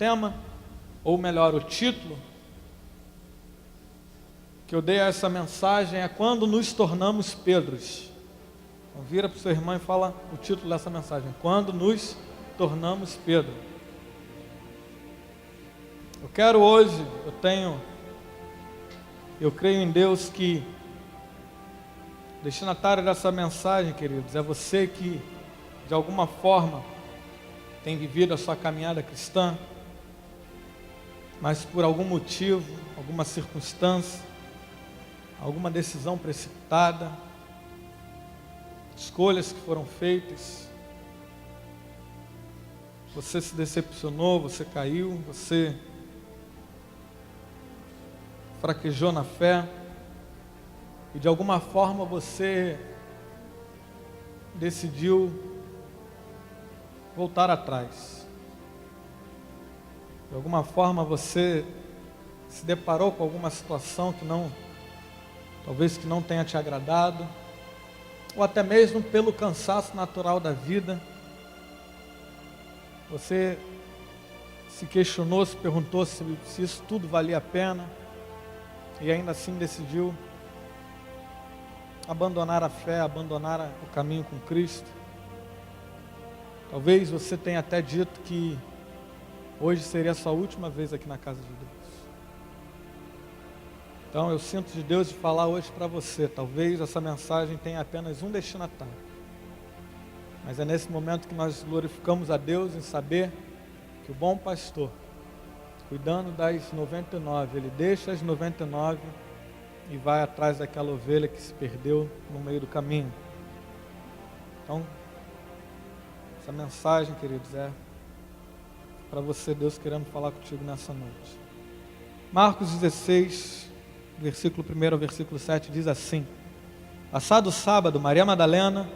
tema, ou melhor, o título que eu dei a essa mensagem é Quando nos tornamos Pedros. Então vira para o seu irmão e fala o título dessa mensagem: Quando nos tornamos Pedro. Eu quero hoje, eu creio em Deus que o destinatário dessa mensagem, queridos, é você que de alguma forma tem vivido a sua caminhada cristã, mas por algum motivo, alguma circunstância, alguma decisão precipitada, escolhas que foram feitas, você se decepcionou, você caiu, você fraquejou na fé, e de alguma forma você decidiu voltar atrás. De alguma forma você se deparou com alguma situação que talvez que não tenha te agradado, ou até mesmo pelo cansaço natural da vida, você se questionou, se perguntou se isso tudo valia a pena, e ainda assim decidiu abandonar a fé, abandonar o caminho com Cristo. Talvez você tenha até dito que hoje seria a sua última vez aqui na casa de Deus. Então eu sinto de Deus de falar hoje para você. Talvez essa mensagem tenha apenas um destinatário, mas é nesse momento que nós glorificamos a Deus em saber que o bom pastor, cuidando das 99, ele deixa as 99 e vai atrás daquela ovelha que se perdeu no meio do caminho. Então, essa mensagem, queridos, é para você, Deus querendo falar contigo nessa noite. Marcos 16, versículo 1 ao versículo 7 diz assim: Passado o sábado, Maria Madalena,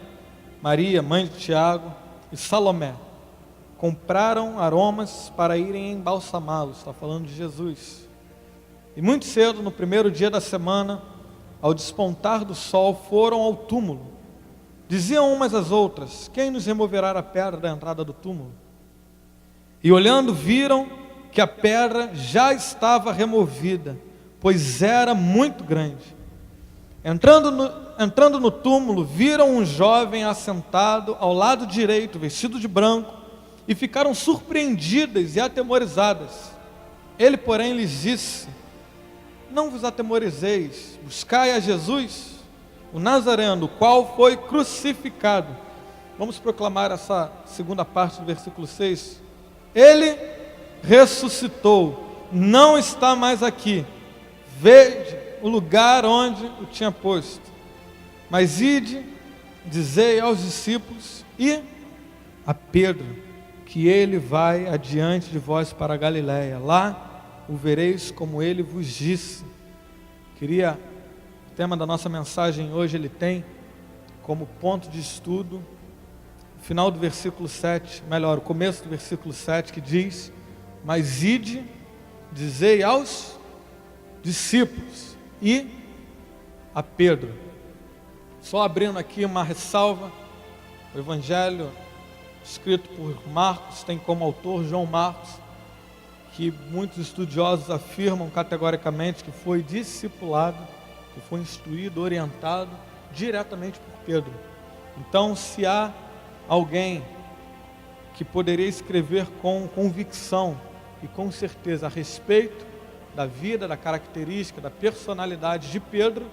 Maria, mãe de Tiago, e Salomé compraram aromas para irem embalsamá-los. Está falando de Jesus. E muito cedo, no primeiro dia da semana, ao despontar do sol, foram ao túmulo. Diziam umas às outras: quem nos removerá a pedra da entrada do túmulo? E olhando, viram que a pedra já estava removida, pois era muito grande. Entrando no túmulo, viram um jovem assentado ao lado direito, vestido de branco, e ficaram surpreendidas e atemorizadas. Ele, porém, lhes disse: não vos atemorizeis, buscai a Jesus, o Nazareno, o qual foi crucificado. Vamos proclamar essa segunda parte do versículo 6. Ele ressuscitou, não está mais aqui. Vede o lugar onde o tinha posto. Mas ide, dizei aos discípulos e a Pedro, que ele vai adiante de vós para a Galiléia. Lá o vereis como ele vos disse. O tema da nossa mensagem hoje, ele tem como ponto de estudo o final do versículo 7, melhor, o começo do versículo 7, que diz: mas ide, dizei aos discípulos e a Pedro. Só abrindo aqui uma ressalva, o evangelho escrito por Marcos tem como autor João Marcos, que muitos estudiosos afirmam categoricamente que foi discipulado, que foi instruído, orientado diretamente por Pedro. Então, se há alguém que poderia escrever com convicção e com certeza a respeito da vida, da característica, da personalidade de Pedro,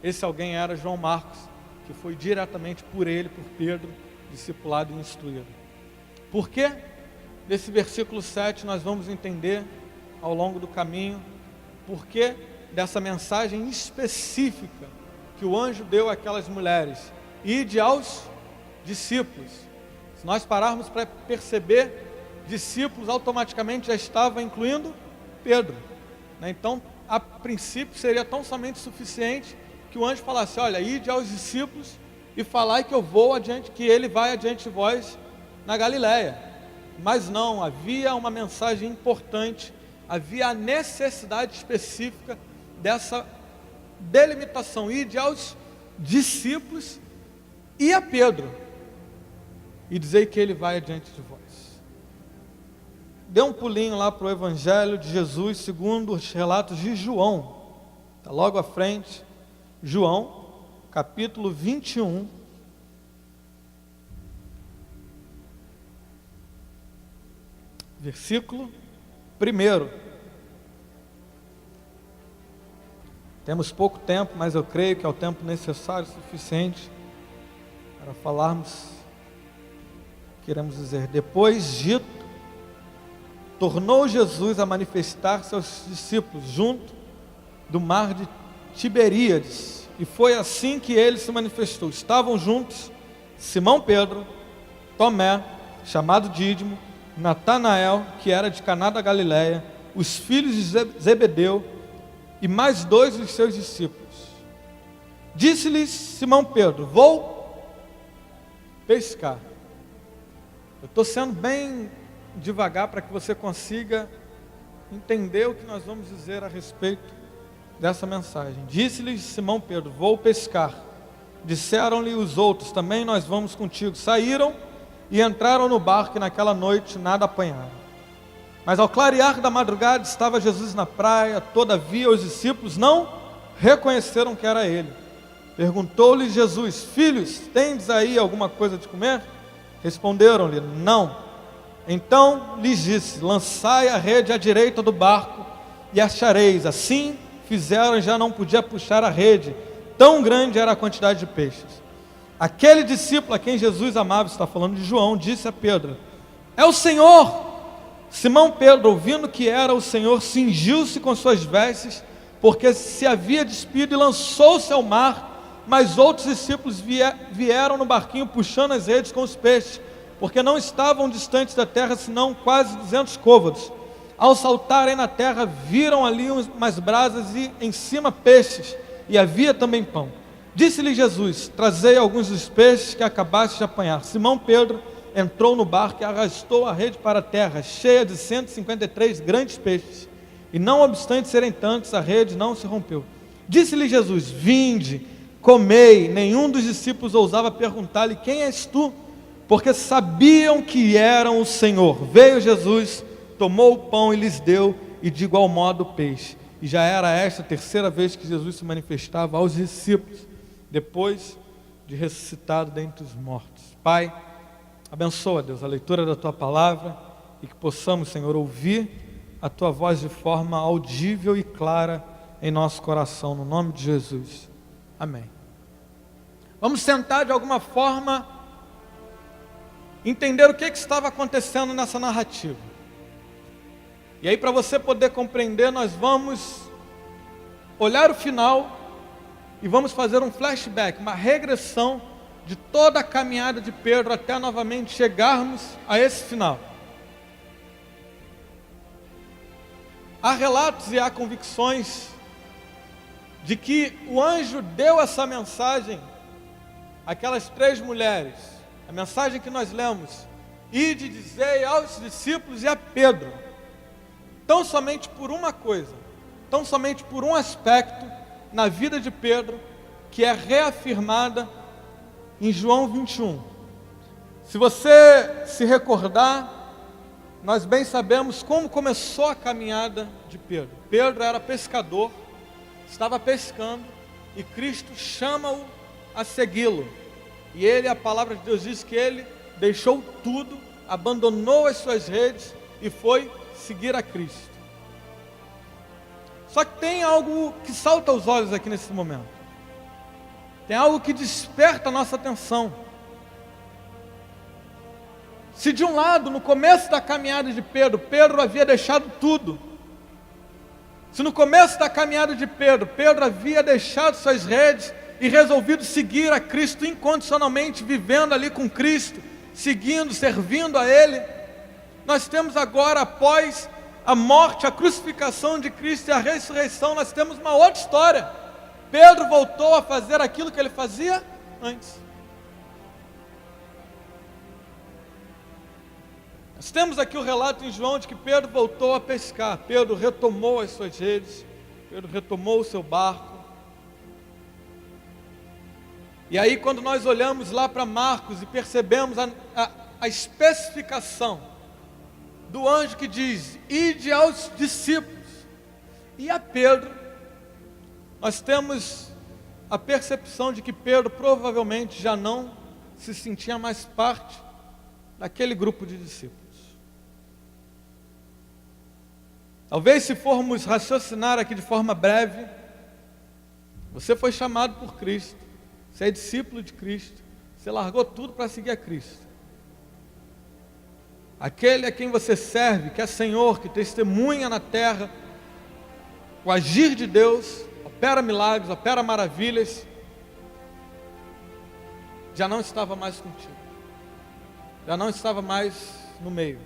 esse alguém era João Marcos, que foi diretamente por ele, por Pedro, discipulado e instruído. Por quê? Nesse versículo 7 nós vamos entender ao longo do caminho por que dessa mensagem específica que o anjo deu àquelas mulheres: ide aos discípulos. Se nós pararmos para perceber, discípulos automaticamente já estava incluindo Pedro, né? Então, a princípio seria tão somente suficiente que o anjo falasse: olha, ide aos discípulos e falai que eu vou adiante, que ele vai adiante de vós na Galiléia. Mas não, havia uma mensagem importante, havia a necessidade específica dessa delimitação: ide aos discípulos e a Pedro, e dizer que ele vai adiante de vós. dê um pulinho lá para o Evangelho de Jesus segundo os relatos de João. Está logo à frente, João, capítulo 21. Versículo 1. Temos pouco tempo, mas eu creio que é o tempo necessário, suficiente para falarmos. Queremos dizer, depois dito, tornou Jesus a manifestar seus discípulos junto do mar de Tiberíades, e foi assim que ele se manifestou. Estavam juntos Simão Pedro, Tomé, chamado Dídimo, Natanael, que era de Caná da Galileia, os filhos de Zebedeu e mais 2 dos seus discípulos. Disse-lhes Simão Pedro: vou pescar. Eu estou sendo bem devagar para que você consiga entender o que nós vamos dizer a respeito dessa mensagem. Disse-lhes Simão Pedro: vou pescar. Disseram-lhe os outros: também nós vamos contigo. Saíram e entraram no barco, e naquela noite nada apanharam. Mas ao clarear da madrugada estava Jesus na praia. Todavia os discípulos não reconheceram que era ele. Perguntou-lhes Jesus: filhos, tendes aí alguma coisa de comer? Responderam-lhe: não. Então lhes disse: lançai a rede à direita do barco e achareis. Assim fizeram e já não podia puxar a rede, tão grande era a quantidade de peixes. Aquele discípulo a quem Jesus amava, está falando de João, disse a Pedro: é o Senhor. Simão Pedro, ouvindo que era o Senhor, cingiu-se com suas vestes, porque se havia despido, e lançou-se ao mar. Mas outros discípulos vieram no barquinho puxando as redes com os peixes, porque não estavam distantes da terra, senão quase 200 côvados. Ao saltarem na terra, viram ali umas brasas e em cima peixes, e havia também pão. Disse-lhe Jesus: trazei alguns dos peixes que acabaste de apanhar. Simão Pedro entrou no barco e arrastou a rede para a terra, cheia de 153 grandes peixes, e não obstante serem tantos, a rede não se rompeu. Disse-lhe Jesus: vinde, comei. Nenhum dos discípulos ousava perguntar-lhe: quem és tu? Porque sabiam que eram o Senhor. Veio Jesus, tomou o pão e lhes deu, e de igual modo o peixe. E já era esta a terceira vez que Jesus se manifestava aos discípulos, depois de ressuscitado dentre os mortos. Pai, abençoa, Deus, a leitura da Tua Palavra, e que possamos, Senhor, ouvir a Tua voz de forma audível e clara em nosso coração, no nome de Jesus. Amém. Vamos tentar de alguma forma entender o que estava acontecendo nessa narrativa. E aí, para você poder compreender, nós vamos olhar o final e vamos fazer um flashback, uma regressão de toda a caminhada de Pedro até novamente chegarmos a esse final. Há relatos e há convicções de que o anjo deu essa mensagem àquelas 3 mulheres, a mensagem que nós lemos: ide dizei aos discípulos e a Pedro, tão somente por uma coisa, tão somente por um aspecto na vida de Pedro, que é reafirmada em João 21. Se você se recordar, nós bem sabemos como começou a caminhada de Pedro. Pedro era pescador, estava pescando, e Cristo chama-o a segui-lo. E ele, a palavra de Deus diz que ele deixou tudo, abandonou as suas redes e foi seguir a Cristo. Só que tem algo que salta aos olhos aqui nesse momento. Tem algo que desperta a nossa atenção. Se de um lado, no começo da caminhada de Pedro, Pedro havia deixado tudo. Se no começo da caminhada de Pedro, Pedro havia deixado suas redes e resolvido seguir a Cristo incondicionalmente, vivendo ali com Cristo, seguindo, servindo a Ele, nós temos agora, após a morte, a crucificação de Cristo e a ressurreição, nós temos uma outra história. Pedro voltou a fazer aquilo que ele fazia antes. Nós temos aqui o relato em João de que Pedro voltou a pescar. Pedro retomou as suas redes, Pedro retomou o seu barco. E aí, quando nós olhamos lá para Marcos e percebemos a especificação do anjo que diz: ide aos discípulos. E a Pedro, nós temos a percepção de que Pedro provavelmente já não se sentia mais parte daquele grupo de discípulos. Talvez, se formos raciocinar aqui de forma breve, você foi chamado por Cristo, você é discípulo de Cristo, você largou tudo para seguir a Cristo. Aquele a quem você serve, que é Senhor, que testemunha na terra o agir de Deus, opera milagres, opera maravilhas, já não estava mais contigo, já não estava mais no meio.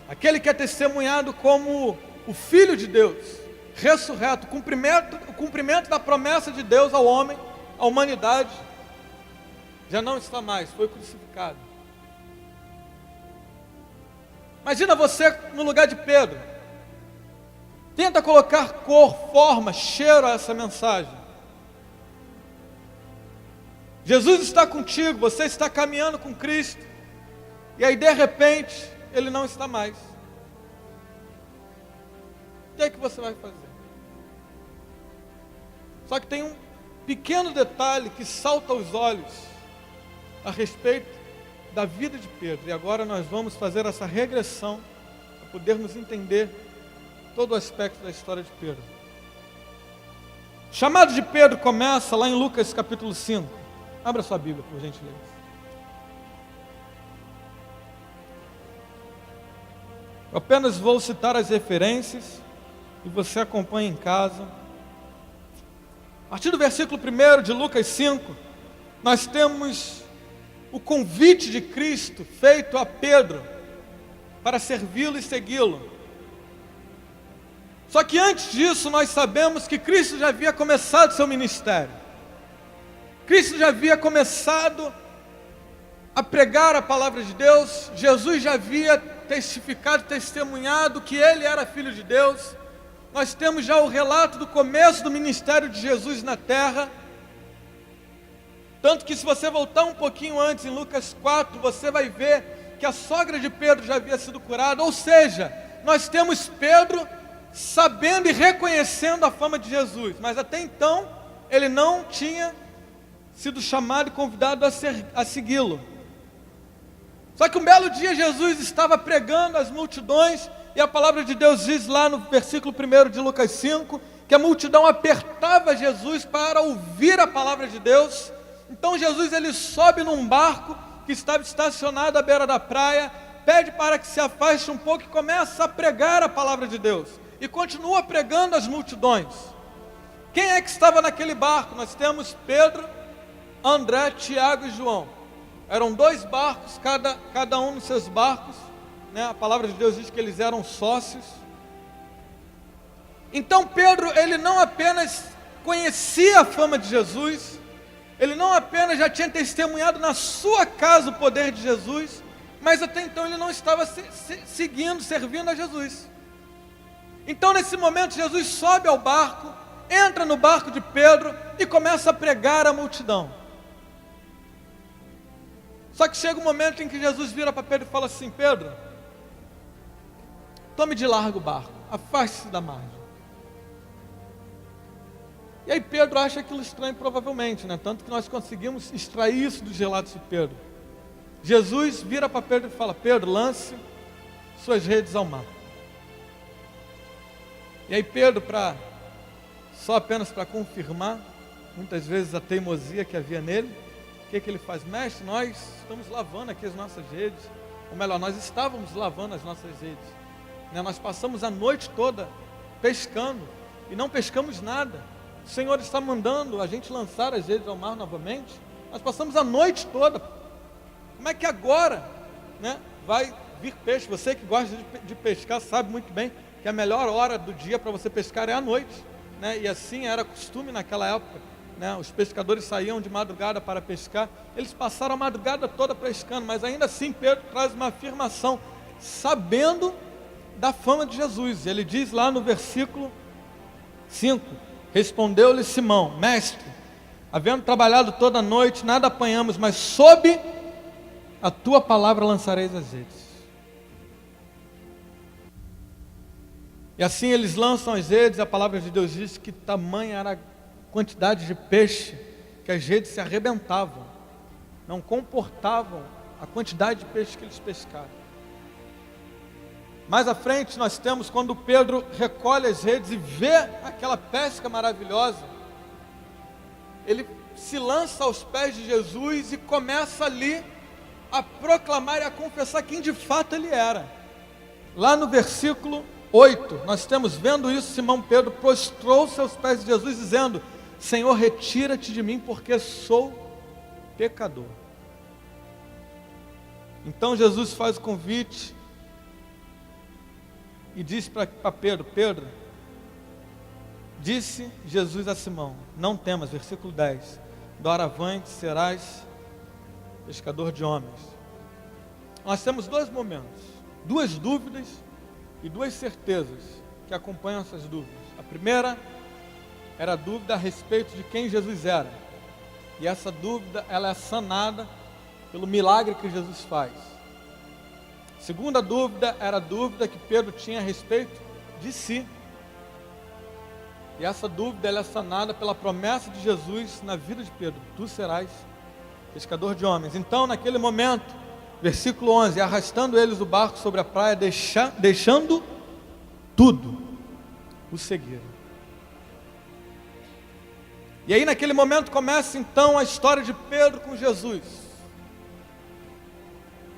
Aquele que é testemunhado como o Filho de Deus, ressurreto, o cumprimento da promessa de Deus ao homem, à humanidade, já não está mais, foi crucificado. Imagina você no lugar de Pedro. Tenta colocar cor, forma, cheiro a essa mensagem. Jesus está contigo, você está caminhando com Cristo, e aí de repente Ele não está mais. O que é que você vai fazer? Só que tem um pequeno detalhe que salta aos olhos a respeito da vida de Pedro. E agora nós vamos fazer essa regressão para podermos entender todo o aspecto da história de Pedro. O chamado de Pedro começa lá em Lucas capítulo 5. Abra sua Bíblia, por gentileza. Eu apenas vou citar as referências e você acompanha em casa. A partir do versículo 1 de Lucas 5, nós temos o convite de Cristo feito a Pedro para servi-lo e segui-lo. Só que antes disso nós sabemos que Cristo já havia começado seu ministério. Cristo já havia começado a pregar a palavra de Deus. Jesus já havia testificado, testemunhado que Ele era Filho de Deus. Nós temos já o relato do começo do ministério de Jesus na terra. Tanto que se você voltar um pouquinho antes, em Lucas 4, você vai ver que a sogra de Pedro já havia sido curada. Ou seja, nós temos Pedro sabendo e reconhecendo a fama de Jesus, mas até então ele não tinha sido chamado e convidado a segui-lo. Só que um belo dia Jesus estava pregando às multidões, e a palavra de Deus diz lá no versículo 1 de Lucas 5, que a multidão apertava Jesus para ouvir a palavra de Deus. Então Jesus ele sobe num barco que estava estacionado à beira da praia, pede para que se afaste um pouco e começa a pregar a palavra de Deus. E continua pregando às multidões. Quem é que estava naquele barco? Nós temos Pedro, André, Tiago e João. Eram 2 barcos, cada um nos seus barcos, né? A palavra de Deus diz que eles eram sócios. Então Pedro, ele não apenas conhecia a fama de Jesus, ele não apenas já tinha testemunhado na sua casa o poder de Jesus, mas até então ele não estava seguindo, servindo a Jesus. Então nesse momento Jesus sobe ao barco, entra no barco de Pedro e começa a pregar à multidão. Só que chega um momento em que Jesus vira para Pedro e fala assim: Pedro, tome de largo o barco, afaste-se da margem. E aí Pedro acha aquilo estranho provavelmente, né? Tanto que nós conseguimos extrair isso dos relatos de Pedro. Jesus vira para Pedro e fala: Pedro, lance suas redes ao mar. E aí Pedro, só apenas para confirmar, muitas vezes a teimosia que havia nele, o que ele faz? Mestre, nós estamos lavando aqui as nossas redes, ou melhor, nós estávamos lavando as nossas redes, né? Nós passamos a noite toda pescando, e não pescamos nada. O Senhor está mandando a gente lançar as redes ao mar novamente. Nós passamos a noite toda. Como é que agora, né, vai vir peixe? Você que gosta de pescar sabe muito bem que a melhor hora do dia para você pescar é à noite, né? E assim era costume naquela época, né? Os pescadores saíam de madrugada para pescar. Eles passaram a madrugada toda pescando, mas ainda assim Pedro traz uma afirmação, sabendo da fama de Jesus. Ele diz lá no versículo 5: respondeu-lhe Simão: mestre, havendo trabalhado toda a noite, nada apanhamos, mas sob a tua palavra lançareis as redes. E assim eles lançam as redes, a palavra de Deus diz que tamanha era a quantidade de peixe, que as redes se arrebentavam, não comportavam a quantidade de peixe que eles pescaram. Mais à frente nós temos quando Pedro recolhe as redes e vê aquela pesca maravilhosa, ele se lança aos pés de Jesus e começa ali a proclamar e a confessar quem de fato ele era. Lá no versículo 8, nós temos, vendo isso, Simão Pedro prostrou-se aos pés de Jesus, dizendo: Senhor, retira-te de mim, porque sou pecador. Então Jesus faz o convite e diz para Pedro: Pedro, disse Jesus a Simão, não temas, versículo 10, doravante serás pescador de homens. Nós temos dois momentos, duas dúvidas e duas certezas que acompanham essas dúvidas. A primeira era a dúvida a respeito de quem Jesus era, e essa dúvida ela é sanada pelo milagre que Jesus faz. A segunda dúvida era a dúvida que Pedro tinha a respeito de si, e essa dúvida ela é sanada pela promessa de Jesus na vida de Pedro: tu serás pescador de homens. Então, naquele momento, versículo 11, arrastando eles o barco sobre a praia, deixando tudo, o seguiram. E aí naquele momento começa então a história de Pedro com Jesus.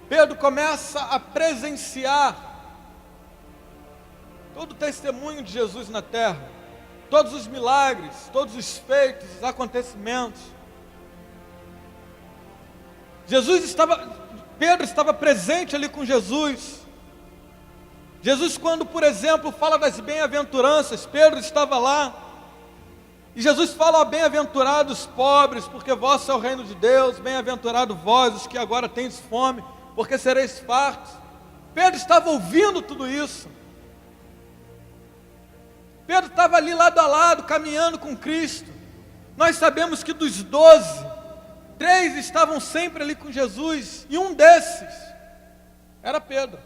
Pedro começa a presenciar todo o testemunho de Jesus na terra, todos os milagres, todos os feitos, os acontecimentos. Pedro estava presente ali com Jesus. Jesus, quando, por exemplo, fala das bem-aventuranças, Pedro estava lá. E Jesus fala: bem-aventurados pobres, porque vosso é o reino de Deus. Bem-aventurado vós, os que agora tendes fome, porque sereis fartos. Pedro estava ouvindo tudo isso. Pedro estava ali lado a lado, caminhando com Cristo. Nós sabemos que dos 12, 3 estavam sempre ali com Jesus, e um desses era Pedro.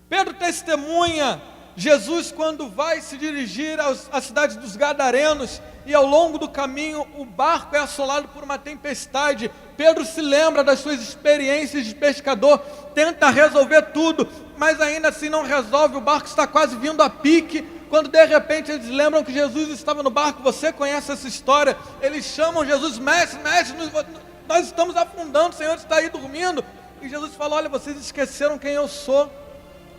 Pedro testemunha Jesus quando vai se dirigir à cidade dos Gadarenos, e ao longo do caminho o barco é assolado por uma tempestade. Pedro se lembra das suas experiências de pescador, tenta resolver tudo, mas ainda assim não resolve, o barco está quase vindo a pique, quando de repente eles lembram que Jesus estava no barco. Você conhece essa história? Eles chamam Jesus: mestre, mestre, nós estamos afundando, o Senhor está aí dormindo. E Jesus fala: olha, vocês esqueceram quem eu sou,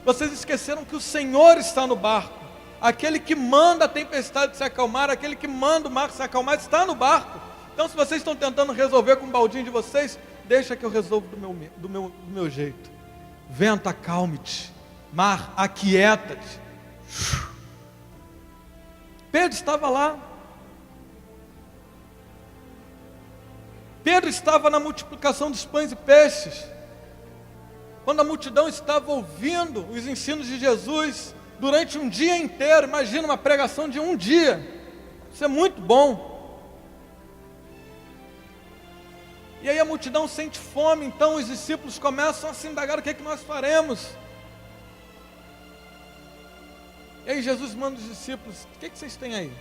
vocês esqueceram que o Senhor está no barco, aquele que manda a tempestade se acalmar, aquele que manda o mar se acalmar, está no barco. Então, se vocês estão tentando resolver com o baldinho de vocês, deixa que eu resolvo do meu jeito. Vento, acalme-te. Mar, aquieta-te. Pedro estava lá. Pedro estava na multiplicação dos pães e peixes, quando a multidão estava ouvindo os ensinos de Jesus durante um dia inteiro. Imagina uma pregação de um dia, isso é muito bom. E aí a multidão sente fome, então os discípulos começam a se indagar: o que é que nós faremos? E aí Jesus manda os discípulos: o que é que vocês têm aí?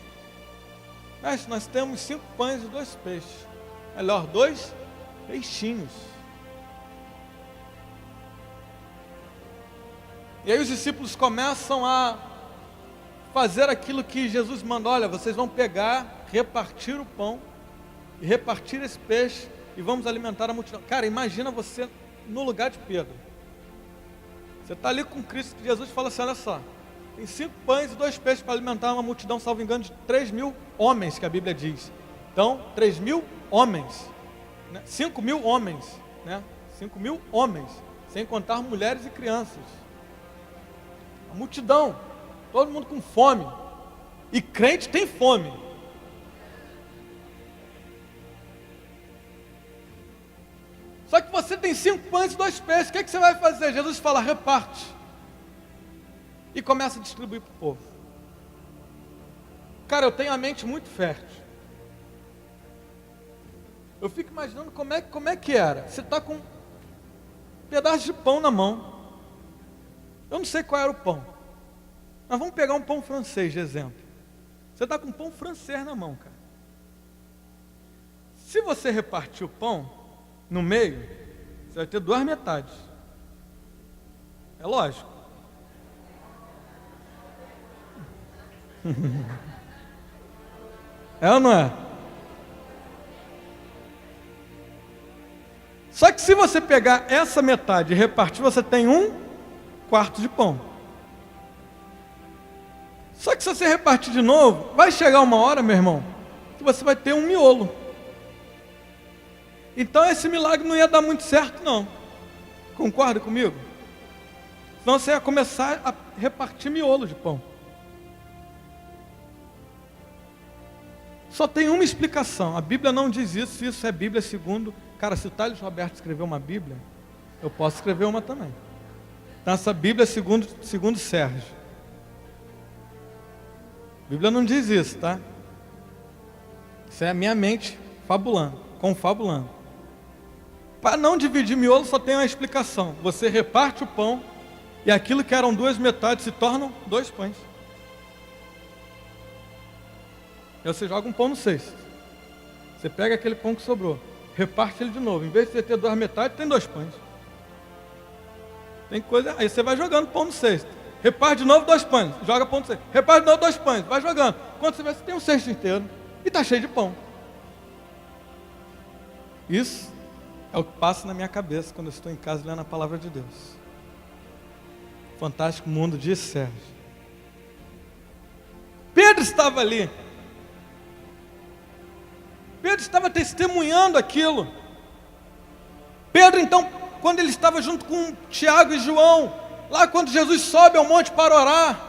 Mestre, nós temos 5 pães e 2 peixes. Melhor, 2 peixinhos. E aí os discípulos começam a fazer aquilo que Jesus mandou: olha, vocês vão pegar, repartir o pão e repartir esse peixe, e vamos alimentar a multidão. Cara, imagina você no lugar de Pedro. Você está ali com Cristo, que Jesus fala assim: olha só, tem 5 pães e 2 peixes para alimentar uma multidão, salvo engano, de 3.000 homens, que a Bíblia diz. Então, 3.000 homens, né? 5.000 homens, né? 5.000 homens, sem contar mulheres e crianças. A multidão, todo mundo com fome. E crente tem fome. Só que você tem 5 pães e 2 peixes. O que é que você vai fazer? Jesus fala: reparte. E começa a distribuir para o povo. Cara, eu tenho a mente muito fértil. Eu fico imaginando como é que era. Você está com um pedaço de pão na mão. Eu não sei qual era o pão. Mas vamos pegar um pão francês de exemplo. Você está com um pão francês na mão, cara. Se você repartir o pão no meio, você vai ter 2 metades. É lógico. É ou não é? Só que se você pegar essa metade e repartir, você tem 1/4 de pão. Só que se você repartir de novo, vai chegar uma hora, meu irmão, que você vai ter um miolo. Então esse milagre não ia dar muito certo, não. Concorda comigo? Senão você ia começar a repartir miolo de pão. Só tem uma explicação. A Bíblia não diz isso. Isso é Bíblia segundo... Cara, se o Thales Roberto escreveu uma Bíblia, eu posso escrever uma também. Então essa Bíblia é segundo Sérgio. A Bíblia não diz isso, tá? Isso é a minha mente confabulando. Para não dividir miolo só tem uma explicação. Você reparte o pão e aquilo que eram 2 metades se tornam 2 pães. E você joga um pão no cesto. Você pega aquele pão que sobrou, reparte ele de novo. Em vez de você ter 2 metades, tem 2 pães. Tem coisa. Aí você vai jogando pão no cesto. Reparte de novo 2 pães. Joga pão no cesto. Reparte de novo 2 pães. Vai jogando. Quando você vê, você tem um cesto inteiro. E está cheio de pão. Isso é o que passa na minha cabeça quando eu estou em casa lendo a palavra de Deus. Fantástico mundo de Sérgio. Pedro estava ali. Pedro estava testemunhando aquilo. Pedro, então, quando ele estava junto com Tiago e João, lá quando Jesus sobe ao monte para orar,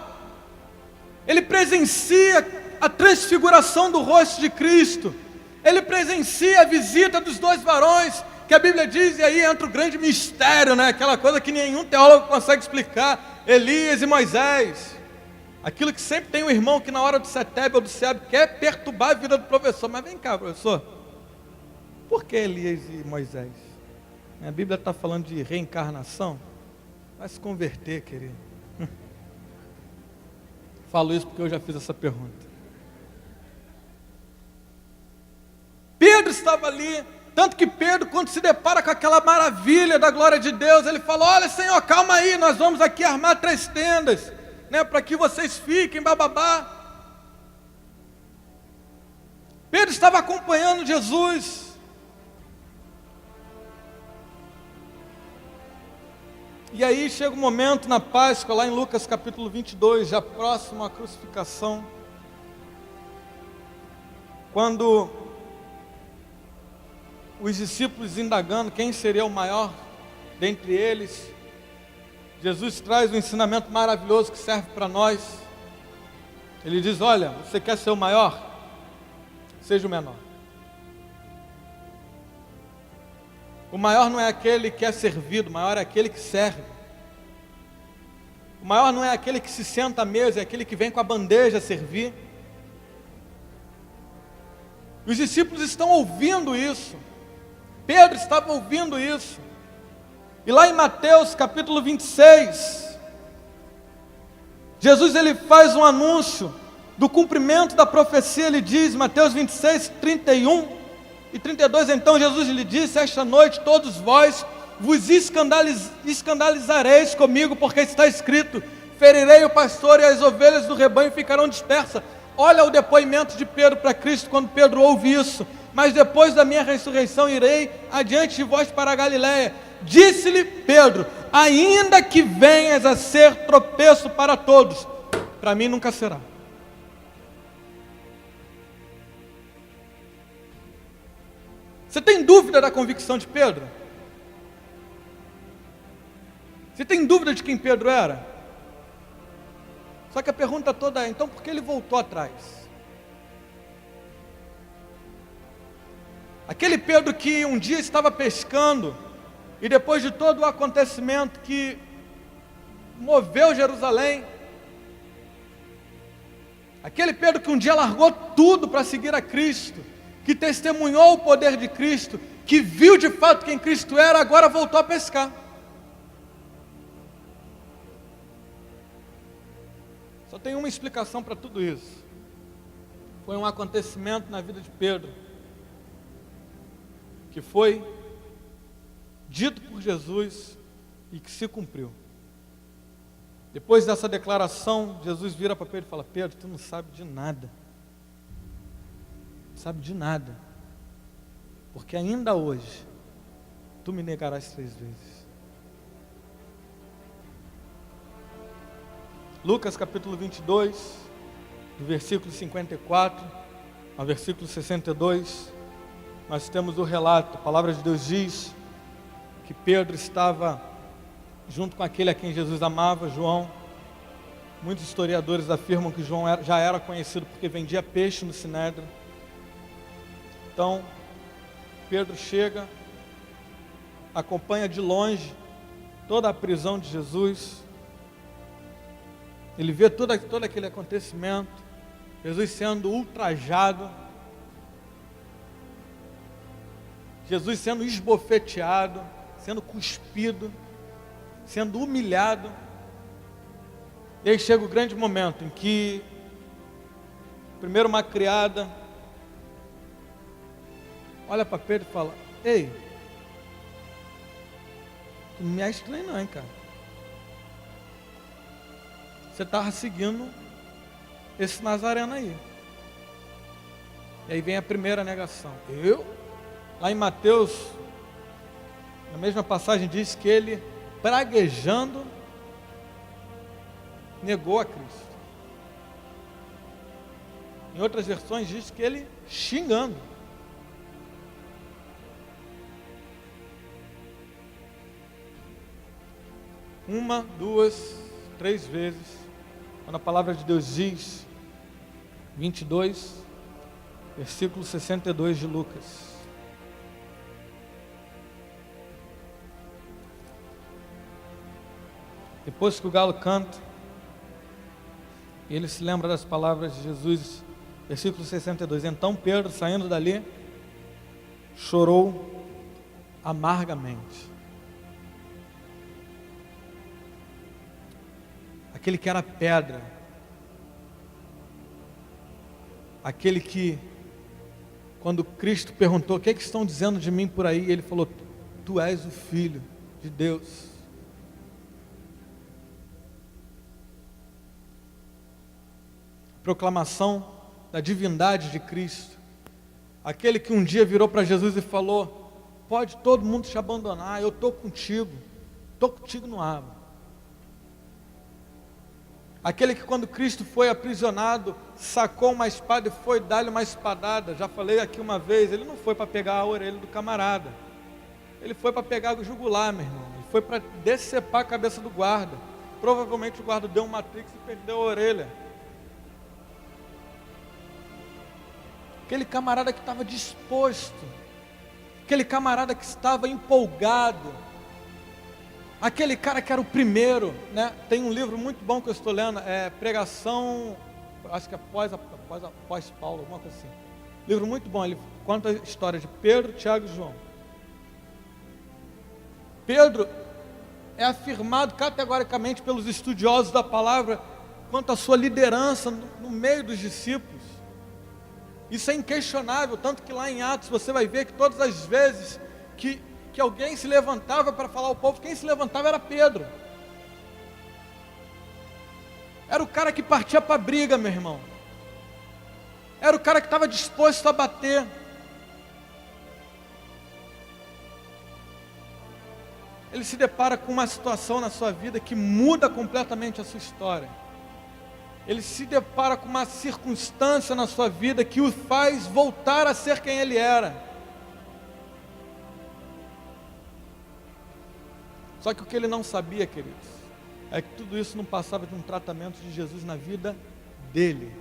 ele presencia a transfiguração do rosto de Cristo. Ele presencia a visita dos 2 varões, que a Bíblia diz, e aí entra o grande mistério, né? Aquela coisa que nenhum teólogo consegue explicar, Elias e Moisés. Aquilo que sempre tem um irmão que na hora do CETEB ou do SEAB quer perturbar a vida do professor. Mas vem cá, professor, por que Elias e Moisés? A Bíblia está falando de reencarnação. Vai se converter, querido. Falo isso porque eu já fiz essa pergunta. Pedro estava ali, tanto que Pedro, quando se depara com aquela maravilha da glória de Deus, ele fala: olha, Senhor, calma aí, nós vamos aqui armar 3 tendas, né, para que vocês fiquem, bababá. Pedro estava acompanhando Jesus. E aí chega um momento na Páscoa, lá em Lucas capítulo 22, já próximo à crucificação, quando os discípulos indagando quem seria o maior dentre eles, Jesus traz um ensinamento maravilhoso que serve para nós. Ele diz: olha, você quer ser o maior? Seja o menor. O maior não é aquele que é servido, o maior é aquele que serve. O maior não é aquele que se senta à mesa, é aquele que vem com a bandeja servir. Os discípulos estão ouvindo isso. Pedro estava ouvindo isso. E lá em Mateus capítulo 26, Jesus ele faz um anúncio do cumprimento da profecia. Ele diz, Mateus 26, 31 e 32, então Jesus lhe disse: esta noite todos vós vos escandalizareis comigo, porque está escrito: ferirei o pastor e as ovelhas do rebanho ficarão dispersas. Olha o depoimento de Pedro para Cristo quando Pedro ouve isso: mas depois da minha ressurreição irei adiante de vós para a Galiléia. Disse-lhe Pedro: ainda que venhas a ser tropeço para todos, para mim nunca será. Você tem dúvida da convicção de Pedro? Você tem dúvida de quem Pedro era? Só que a pergunta toda é: então por que ele voltou atrás? Aquele Pedro que um dia estava pescando, e depois de todo o acontecimento que moveu Jerusalém, aquele Pedro que um dia largou tudo para seguir a Cristo, que testemunhou o poder de Cristo, que viu de fato quem Cristo era, agora voltou a pescar. Só Só tem uma explicação para tudo isso. Foi um acontecimento na vida de Pedro, que foi dito por Jesus e que se cumpriu. Depois dessa declaração, Jesus vira para Pedro e fala: Pedro, tu não sabe de nada. Não sabe de nada. Porque ainda hoje, tu me negarás 3 vezes. Lucas capítulo 22, do versículo 54 ao versículo 62, nós temos o relato. A palavra de Deus diz que Pedro estava junto com aquele a quem Jesus amava, João. Muitos historiadores afirmam que João já era conhecido porque vendia peixe no Sinédrio. Então, Pedro chega, acompanha de longe toda a prisão de Jesus. Ele vê todo aquele acontecimento, Jesus sendo ultrajado, Jesus sendo esbofeteado, sendo cuspido, sendo humilhado. E aí chega o grande momento em que, primeiro uma criada olha para Pedro e fala: ei, tu não me é estranho não, hein, cara? Você estava seguindo esse Nazareno aí. E aí vem a primeira negação. Eu? Lá em Mateus, na mesma passagem, diz que ele, praguejando, negou a Cristo. Em outras versões diz que ele xingando. Uma, 2, 3 vezes, quando a palavra de Deus diz, 22, versículo 62 de Lucas. Depois que o galo canta, e ele se lembra das palavras de Jesus, versículo 62. Então Pedro, saindo dali, chorou amargamente. Aquele que era pedra, aquele que, quando Cristo perguntou: o que estão dizendo de mim por aí? Ele falou: tu és o Filho de Deus. Proclamação da divindade de Cristo, aquele que um dia virou para Jesus e falou: pode todo mundo te abandonar, eu estou contigo no aba. Aquele que, quando Cristo foi aprisionado, sacou uma espada e foi dar-lhe uma espadada. Já falei aqui uma vez, ele não foi para pegar a orelha do camarada, ele foi para pegar o jugular, meu irmão. Ele foi para decepar a cabeça do guarda. Provavelmente o guarda deu um matrix e perdeu a orelha. Aquele camarada que estava disposto, aquele camarada que estava empolgado, aquele cara que era o primeiro, né? Tem um livro muito bom que eu estou lendo, Pregação, acho que é após Paulo, alguma coisa assim. Livro muito bom, ele conta a história de Pedro, Tiago e João. Pedro é afirmado categoricamente pelos estudiosos da palavra quanto à sua liderança no meio dos discípulos. Isso é inquestionável, tanto que lá em Atos você vai ver que todas as vezes que alguém se levantava para falar ao povo, quem se levantava era Pedro. Era o cara que partia para a briga, meu irmão. Era o cara que estava disposto a bater. Ele se depara com uma situação na sua vida que muda completamente a sua história. Ele se depara com uma circunstância na sua vida que o faz voltar a ser quem ele era. Só que o que ele não sabia, queridos, é que tudo isso não passava de um tratamento de Jesus na vida dele.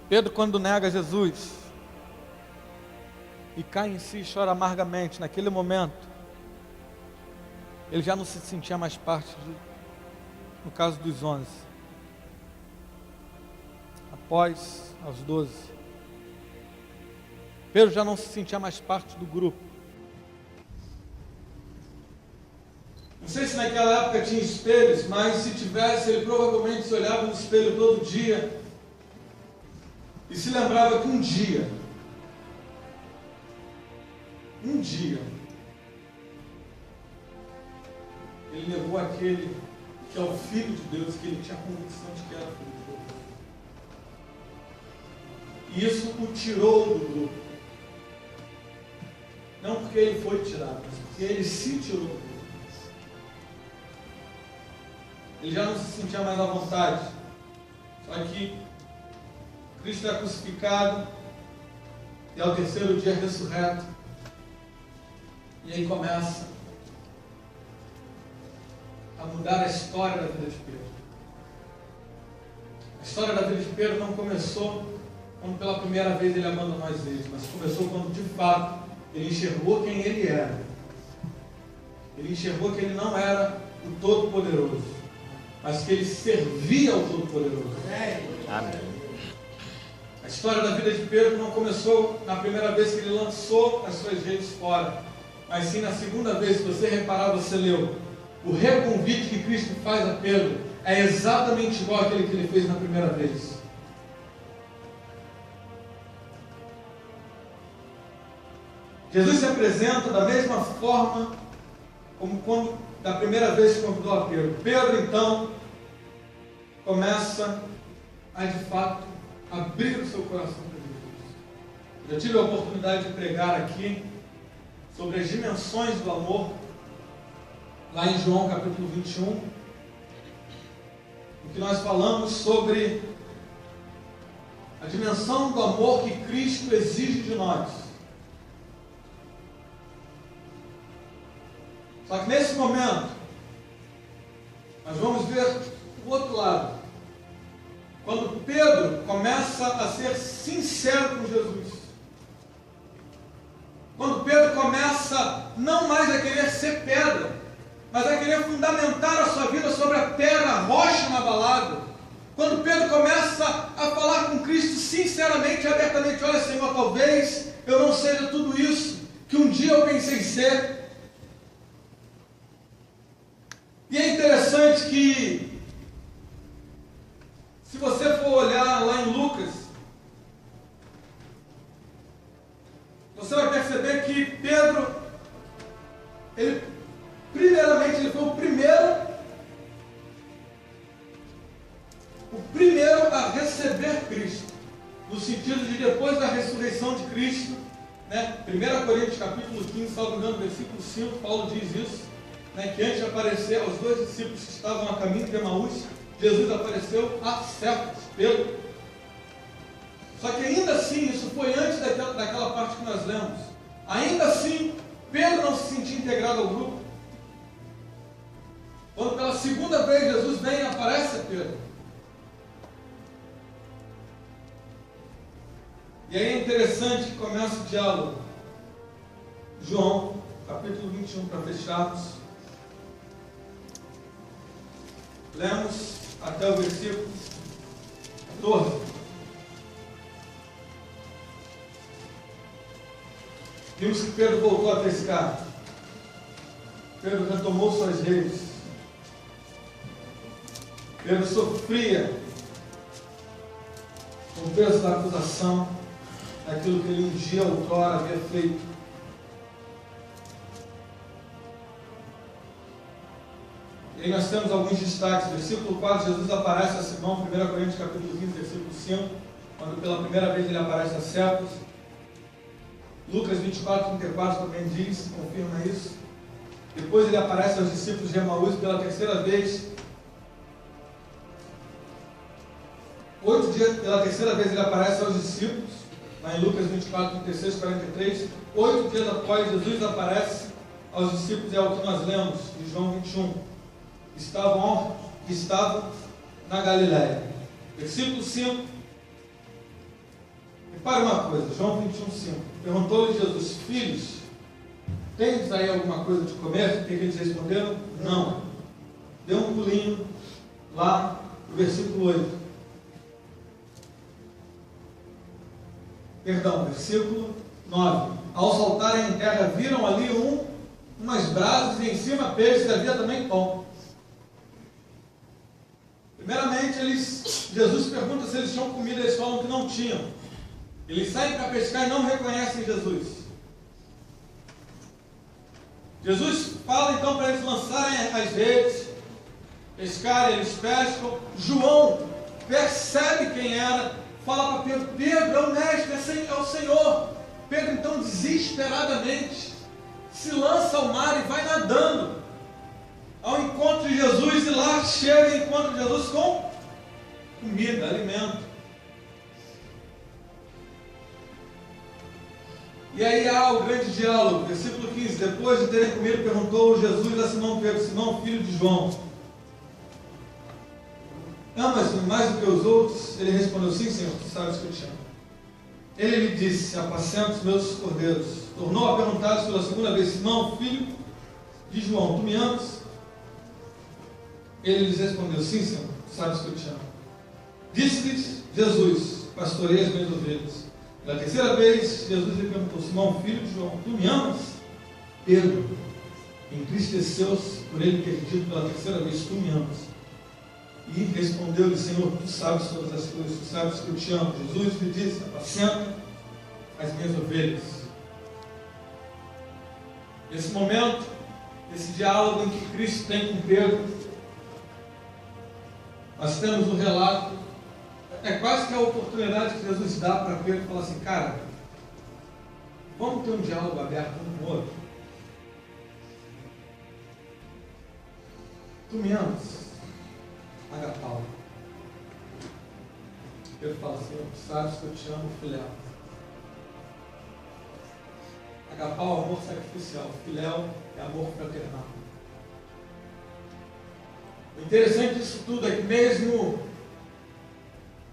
Pedro, quando nega Jesus e cai em si e chora amargamente, naquele momento, ele já não se sentia mais parte, no caso dos 11. Após, aos 12, Pedro já não se sentia mais parte do grupo. sei se naquela época tinha espelhos, mas se tivesse, ele provavelmente se olhava no espelho todo dia e se lembrava que um dia, ele levou aquele que é o Filho de Deus, que ele tinha a convicção de que era Filho de Deus. E isso o tirou do grupo. Não porque ele foi tirado, mas porque ele se tirou do grupo. Ele já não se sentia mais à vontade. Só que Cristo é crucificado e ao terceiro dia ressurreto. E aí começa a mudar a história da vida de Pedro. A história da vida de Pedro não começou quando pela primeira vez ele abandonou as leis, mas começou quando de fato ele enxergou quem ele era. Ele enxergou que ele não era o Todo-Poderoso, mas que ele servia ao Todo-Poderoso. Amém. A história da vida de Pedro não começou na primeira vez que ele lançou as suas redes fora, mas sim na segunda vez. Se você reparar, você leu. O reconvite que Cristo faz a Pedro é exatamente igual àquele que ele fez na primeira vez. Jesus se apresenta da mesma forma como quando da primeira vez que convidou a Pedro. Pedro, então, começa a, de fato, abrir o seu coração para Jesus. Eu tive a oportunidade de pregar aqui sobre as dimensões do amor, lá em João capítulo 21, em que nós falamos sobre a dimensão do amor que Cristo exige de nós. Só que nesse momento, nós vamos ver o outro lado. Quando Pedro começa a ser sincero com Jesus. Quando Pedro começa não mais a querer ser pedra, mas a querer fundamentar a sua vida sobre a pedra, a rocha inabalável. Quando Pedro começa a falar com Cristo sinceramente e abertamente: olha, Senhor, talvez eu não seja tudo isso que um dia eu pensei ser. E é interessante que, se você for olhar lá em Lucas, você vai perceber que Pedro, primeiramente, ele foi o primeiro a receber Cristo, no sentido de depois da ressurreição de Cristo, né? 1 Coríntios capítulo 15, salvo engano, versículo 5, Paulo diz isso, né? Que antes de aparecer aos dois discípulos que estavam a caminho de Emaús, Jesus apareceu a Cefas, Pedro. Só que ainda assim, isso foi antes daquela parte que nós lemos. Ainda assim, Pedro não se sentia integrado ao grupo. Quando pela segunda vez Jesus vem e aparece a Pedro. E aí é interessante que começa o diálogo. João, capítulo 21, para fecharmos. Lemos até o versículo 14. Vimos que Pedro voltou a pescar. Pedro retomou suas redes. Pedro sofria com o peso da acusação daquilo que ele um dia outrora havia feito. E aí nós temos alguns destaques. Versículo 4, Jesus aparece a Simão, 1 Coríntios capítulo 15, versículo 5, quando pela primeira vez ele aparece a Cefas. Lucas 24, 34 também diz, confirma isso. Depois ele aparece aos discípulos de Emaús pela terceira vez. Pela terceira vez ele aparece aos discípulos, lá em Lucas 24, 36, 43. 8 dias após, Jesus aparece aos discípulos, é o que nós lemos de João 21. Estavam na Galiléia. Versículo 5. Repare uma coisa, João 21, 5. Perguntou-lhe Jesus: filhos, tendes aí alguma coisa de comer? O que eles responderam? Não. Deu um pulinho lá no versículo 8. Perdão, versículo 9. Ao saltarem em terra, viram ali um umas brasas e em cima peixes, havia também pão. Primeiramente, Jesus pergunta se eles tinham comida, eles falam que não tinham. Eles saem para pescar e não reconhecem Jesus. Jesus fala então para eles lançarem as redes, pescarem, eles pescam. João percebe quem era, fala para Pedro: Pedro, é o mestre, é o Senhor. Pedro então desesperadamente se lança ao mar e vai nadando ao encontro de Jesus, e lá chega ao encontro de Jesus com comida, alimento. E aí há o grande diálogo, versículo 15: depois de terem comido, perguntou Jesus a Simão Pedro: Simão, filho de João, amas-me mais do que os outros? Ele respondeu: sim, Senhor, tu sabes que eu te amo. Ele lhe disse: apacenta os meus cordeiros. Tornou a perguntar pela segunda vez: Simão, filho de João, tu me amas? Ele lhes respondeu: sim, Senhor, tu sabes que eu te amo. Disse-lhes Jesus: pastorei as minhas ovelhas. Pela terceira vez, Jesus lhe perguntou: Simão, filho de João, tu me amas? Pedro entristeceu-se por ele ter dito pela terceira vez: tu me amas. E respondeu-lhe: Senhor, tu sabes todas as coisas, tu sabes que eu te amo. Jesus lhe disse: apacenta as minhas ovelhas. Nesse momento, esse diálogo em que Cristo tem com Pedro, nós temos um relato, é quase que a oportunidade que Jesus dá para Pedro, falar assim: cara, vamos ter um diálogo aberto um com o outro. Tu me amas? Agapau. Pedro fala assim: tu sabes que eu te amo, filéu. Agapau é amor sacrificial, filéu é amor fraternal. O interessante disso tudo é que mesmo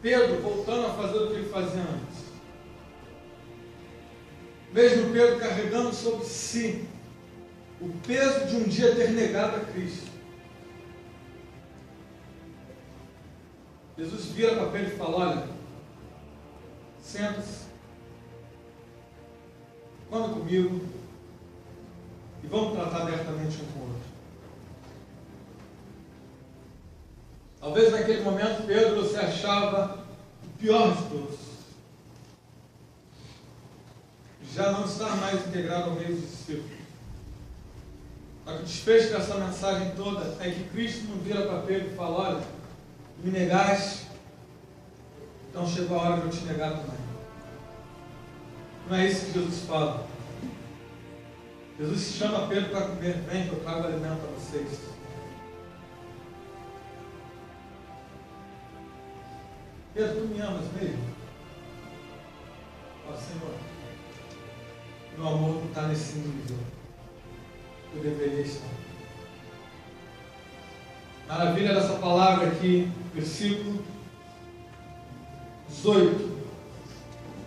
Pedro voltando a fazer o que ele fazia antes, mesmo Pedro carregando sobre si o peso de um dia ter negado a Cristo, Jesus vira para Pedro e fala: olha, senta-se, come comigo e vamos tratar abertamente um com o outro. Talvez naquele momento Pedro se achava o pior de todos, já não estar mais integrado ao meio dos discípulos. Só que o desfecho dessa mensagem toda é que Cristo não vira para Pedro e fala: olha, me negaste, então chegou a hora de eu te negar também. Não é isso que Jesus fala. Jesus chama Pedro para comer: vem que eu trago alimento para vocês. Pedro, tu me amas mesmo? Ó Senhor, meu amor não está nesse nível. Eu deveria estar. Maravilha dessa palavra aqui, versículo 18.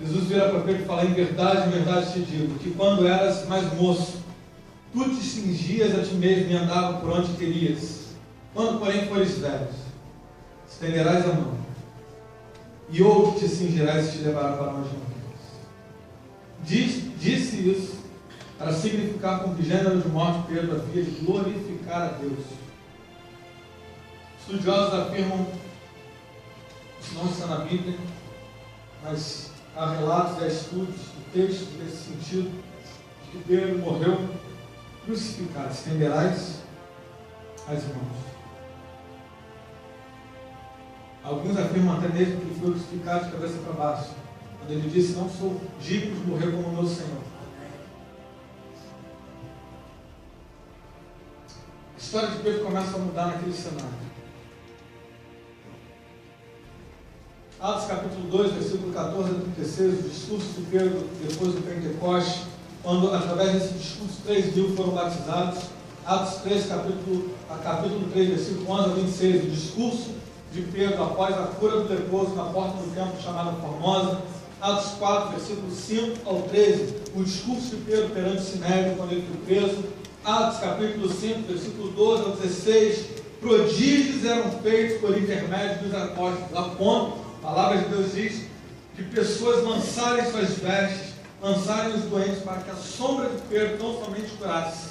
Jesus vira para Pedro e fala: em verdade te digo, que quando eras mais moço, tu te cingias a ti mesmo e andava por onde querias. Quando, porém, fores velho, estenderás a mão, e outro te cingirás e te levará para onde não queres. Disse isso para significar com que gênero de morte Pedro havia de glorificar a Deus. Estudiosos afirmam, isso não está na Bíblia, mas há relatos e há estudos de textos nesse sentido, de que Pedro morreu crucificado. Estenderás as mãos. Alguns afirmam até mesmo que ele foi crucificado de cabeça para baixo, quando ele disse: não sou digno de morrer como meu Senhor. A história de Pedro começa a mudar naquele cenário. Atos capítulo 2, versículo 14 a 36, o discurso de Pedro depois do Pentecoste, quando através desse discurso 3.000 foram batizados. Atos 3, capítulo 3, versículo 11 a 26, o discurso de Pedro após a cura do leproso na porta do templo chamada Formosa. Atos 4, versículo 5 ao 13, o discurso de Pedro perante o Sinédrio quando ele foi preso. Atos capítulo 5, versículo 12 ao 16, prodígios eram feitos por intermédio dos apóstolos, a ponto, a palavra de Deus diz, de pessoas lançarem suas vestes, lançarem os doentes, para que a sombra de Pedro não somente curasse,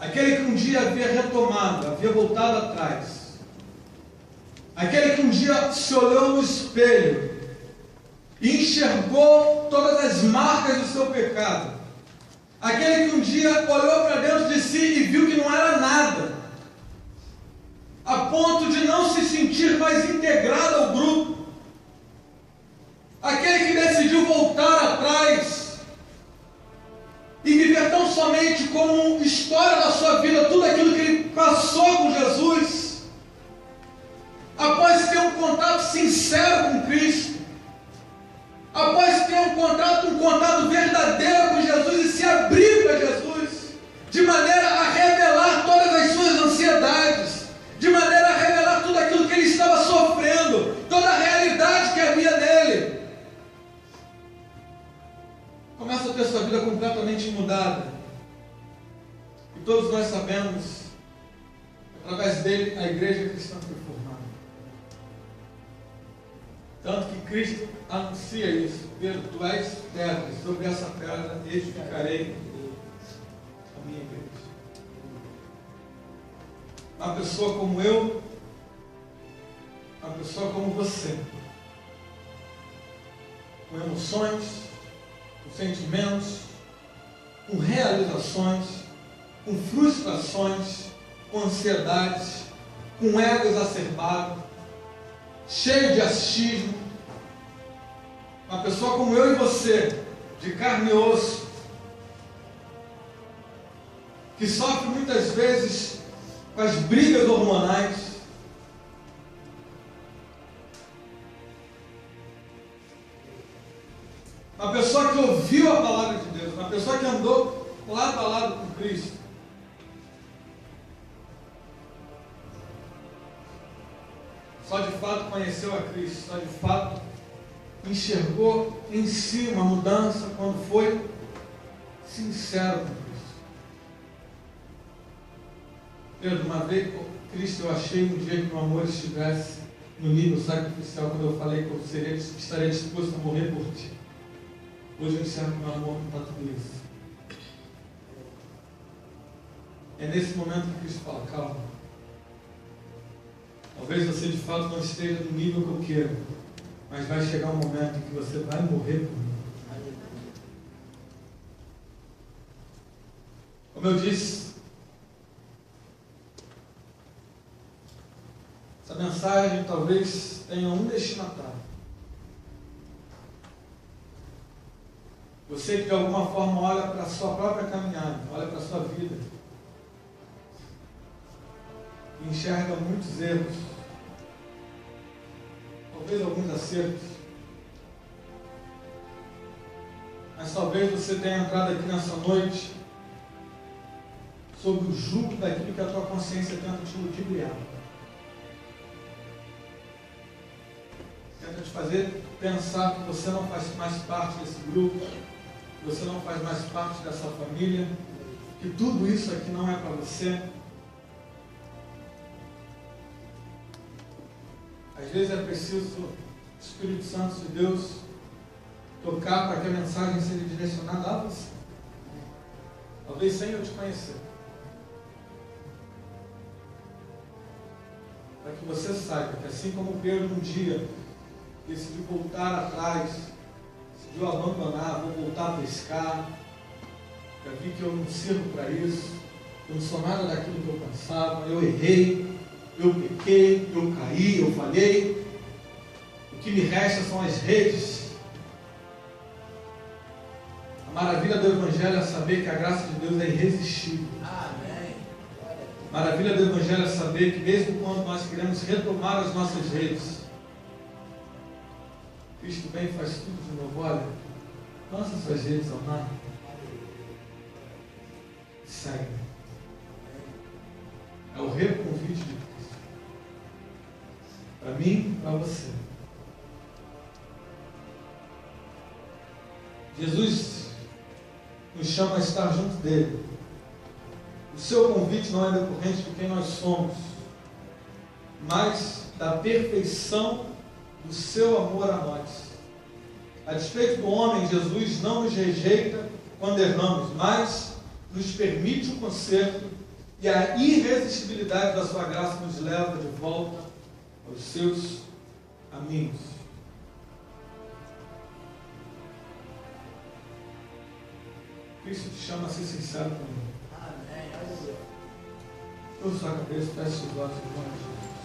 aquele que um dia havia retomado, havia voltado atrás, aquele que um dia se olhou no espelho e enxergou todas as marcas do seu pecado, aquele que um dia olhou para dentro de si e viu que não era nada, a ponto de não se sentir mais integrado ao grupo, aquele que decidiu voltar atrás e viver tão somente como história da sua vida, tudo aquilo que ele passou com Jesus, após ter um contato sincero com Cristo, após ter um contato verdadeiro com Jesus e se abrir para Jesus, de maneira a revelar todas as suas ansiedades, de maneira a revelar tudo aquilo que ele estava sofrendo, toda a realidade que havia nele, começa a ter sua vida completamente mudada. E todos nós sabemos, através dele, a igreja cristã foi formada. Tanto que Cristo anuncia isso: Pedro, tu és pedra, sobre essa pedra edificarei a minha igreja. Uma pessoa como eu, uma pessoa como você, com emoções, com sentimentos, com realizações, com frustrações, com ansiedades, com ego exacerbado, cheio de achismo. Uma pessoa como eu e você, de carne e osso, que sofre muitas vezes com as brigas hormonais, uma pessoa que ouviu a palavra de Deus, uma pessoa que andou lado a lado com Cristo, só de fato conheceu a Cristo, só de fato enxergou em si uma mudança quando foi sincero com Cristo. Pedro, uma vez, Cristo, eu achei um dia que o amor estivesse no nível sacrificial, quando eu falei que eu estaria disposto a morrer por ti. Hoje eu enxergo que o meu amor não está tudo isso. É nesse momento que Cristo fala: calma. Talvez você de fato não esteja no nível que eu quero, mas vai chegar um momento em que você vai morrer por mim. Como eu disse, essa mensagem talvez tenha um destinatário. Você que de alguma forma olha para a sua própria caminhada, olha para a sua vida, e enxerga muitos erros, talvez alguns acertos, mas talvez você tenha entrado aqui nessa noite sob o jugo daquilo que a tua consciência tenta te ludibriar. Tenta te fazer pensar que você não faz mais parte desse grupo, que você não faz mais parte dessa família, que tudo isso aqui não é para você. Às vezes é preciso o Espírito Santo de Deus tocar para que a mensagem seja direcionada a você, talvez sem eu te conhecer, para que você saiba que assim como Pedro um dia decidiu voltar atrás, decidiu abandonar, vou voltar a pescar, já vi que eu não sirvo para isso, eu não sou nada daquilo que eu pensava, eu errei, eu pequei, eu caí, eu falhei, o que me resta são as redes. A maravilha do Evangelho é saber que a graça de Deus é irresistível. Amém. A maravilha do Evangelho é saber que mesmo quando nós queremos retomar as nossas redes, Cristo vem e faz tudo de novo. Olha, lança suas redes ao mar, segue. É o reconvite de Cristo para mim e para você. Jesus nos chama a estar junto dele. O seu convite não é decorrente de quem nós somos, mas da perfeição do seu amor a nós. A despeito do homem, Jesus não nos rejeita quando erramos, mas nos permite o conserto E a irresistibilidade da sua graça nos leva de volta aos seus caminhos. Cristo te chama a ser sincero comigo. Amém. Curva sua cabeça, feche os olhos, irmãos.